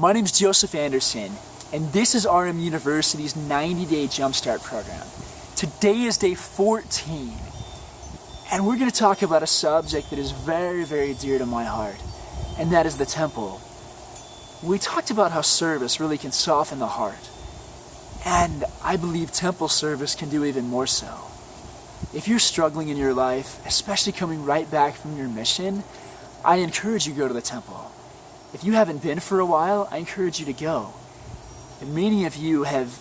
My name is Joseph Anderson, and this is RM University's 90-day Jumpstart program. Today is day 14, and we're going to talk about a subject that is very, very dear to my heart, and that is the temple. We talked about how service really can soften the heart, and I believe temple service can do even more so. If you're struggling in your life, especially coming right back from your mission, I encourage you to go to the temple. If you haven't been for a while, I encourage you to go. And many of you have,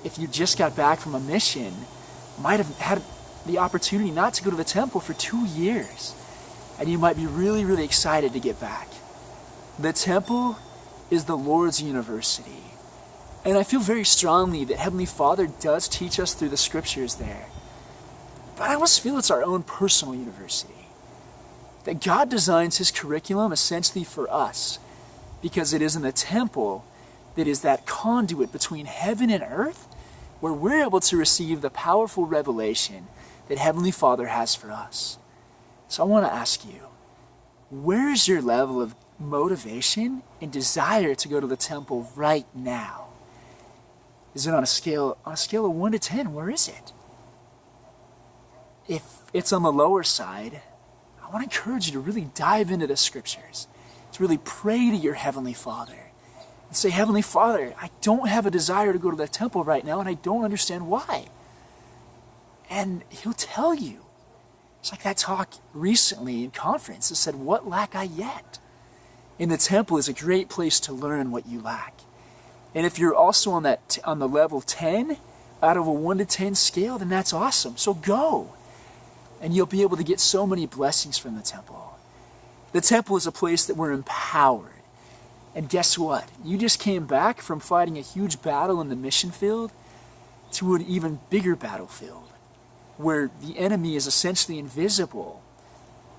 if you just got back from a mission, might have had the opportunity not to go to the temple for 2 years. And you might be really, really excited to get back. The temple is the Lord's university. And I feel very strongly that Heavenly Father does teach us through the scriptures there. But I almost feel it's our own personal university. That God designs His curriculum essentially for us, because it is in the temple that is that conduit between heaven and earth, where we're able to receive the powerful revelation that Heavenly Father has for us. So I want to ask you, where is your level of motivation and desire to go to the temple right now? Is it on a scale of 1 to 10? Where is it? If it's on the lower side, I want to encourage you to really dive into the scriptures, to really pray to your Heavenly Father and say, Heavenly Father, I don't have a desire to go to the temple right now, and I don't understand why. And He'll tell you. It's like that talk recently in conference that said, what lack I yet? And the temple is a great place to learn what you lack. And if you're also on the level 10, out of a 1 to 10 scale, then that's awesome. So go. And you'll be able to get so many blessings from the temple. The temple is a place that we're empowered. And guess what? You just came back from fighting a huge battle in the mission field to an even bigger battlefield, where the enemy is essentially invisible.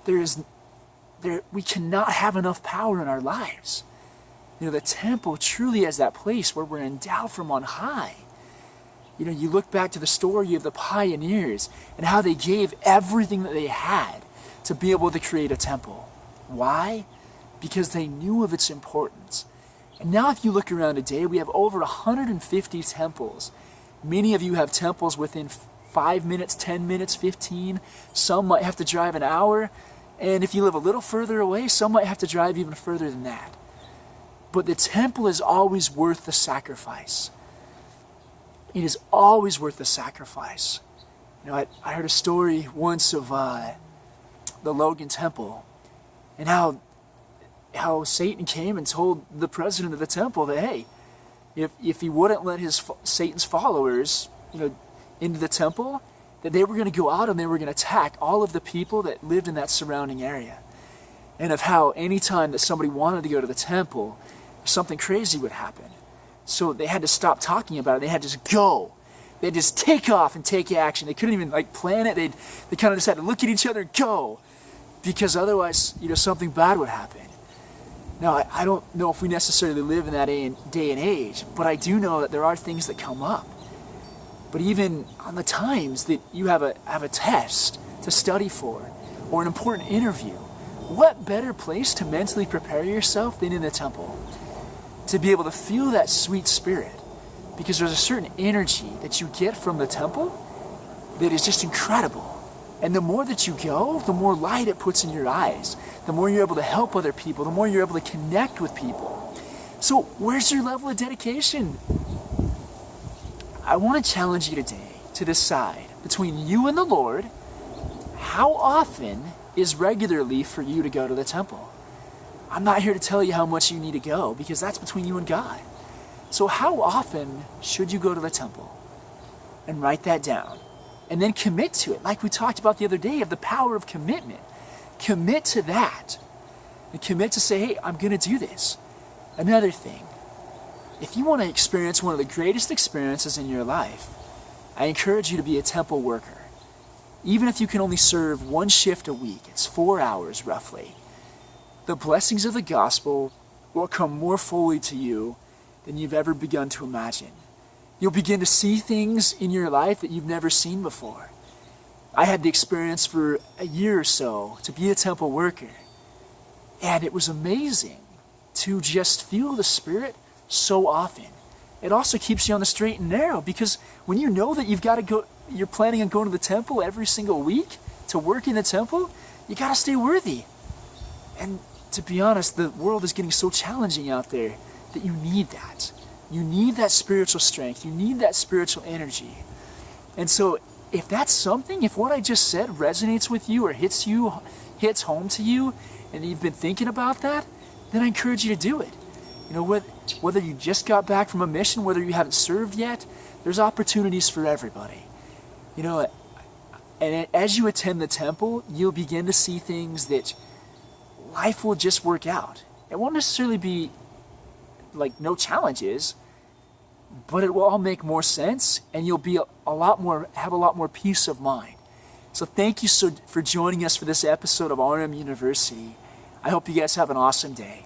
We cannot have enough power in our lives. You know, the temple truly is that place where we're endowed from on high. You know, you look back to the story of the pioneers and how they gave everything that they had to be able to create a temple. Why? Because they knew of its importance. And now if you look around today, we have over 150 temples. Many of you have temples within 5 minutes, 10 minutes, 15. Some might have to drive an hour. And if you live a little further away, some might have to drive even further than that. But the temple is always worth the sacrifice. It is always worth the sacrifice. You know, I heard a story once of the Logan Temple, and how Satan came and told the president of the temple that, hey, if he wouldn't let Satan's followers, into the temple, that they were going to go out and they were going to attack all of the people that lived in that surrounding area. And of how anytime that somebody wanted to go to the temple, something crazy would happen. So they had to stop talking about it. They had to just go. They had to just take off and take action. They couldn't even plan it. They kind of just had to look at each other and go, because otherwise, something bad would happen. Now, I don't know if we necessarily live in that day and age, but I do know that there are things that come up. But even on the times that you have a test to study for, or an important interview, what better place to mentally prepare yourself than in the temple? To be able to feel that sweet spirit, because there's a certain energy that you get from the temple that is just incredible. And the more that you go, the more light it puts in your eyes, the more you're able to help other people, the more you're able to connect with people. So where's your level of dedication? I want to challenge you today to decide between you and the Lord, how often is regularly for you to go to the temple? I'm not here to tell you how much you need to go, because that's between you and God. So how often should you go to the temple? And write that down. And then commit to it. Like we talked about the other day, of the power of commitment. Commit to that. And commit to say, hey, I'm going to do this. Another thing, if you want to experience one of the greatest experiences in your life, I encourage you to be a temple worker. Even if you can only serve 1 shift a week, it's 4 hours roughly. The blessings of the gospel will come more fully to you than you've ever begun to imagine. You'll begin to see things in your life that you've never seen before. I had the experience for a year or so to be a temple worker, and it was amazing. to just feel the Spirit so often. It also keeps you on the straight and narrow, because when you know that you've got to go, you're planning on going to the temple every single week to work in the temple, you got to stay worthy. And to be honest, the world is getting so challenging out there that you need that. You need that spiritual strength. You need that spiritual energy. And so if that's something, if what I just said resonates with you or hits home to you, and you've been thinking about that, then I encourage you to do it. You know, whether you just got back from a mission, whether you haven't served yet, there's opportunities for everybody. You know, and as you attend the temple, you'll begin to see things that life will just work out. It won't necessarily be like no challenges, but it will all make more sense, and you'll be have a lot more peace of mind. So thank you for joining us for this episode of RM University. I hope you guys have an awesome day.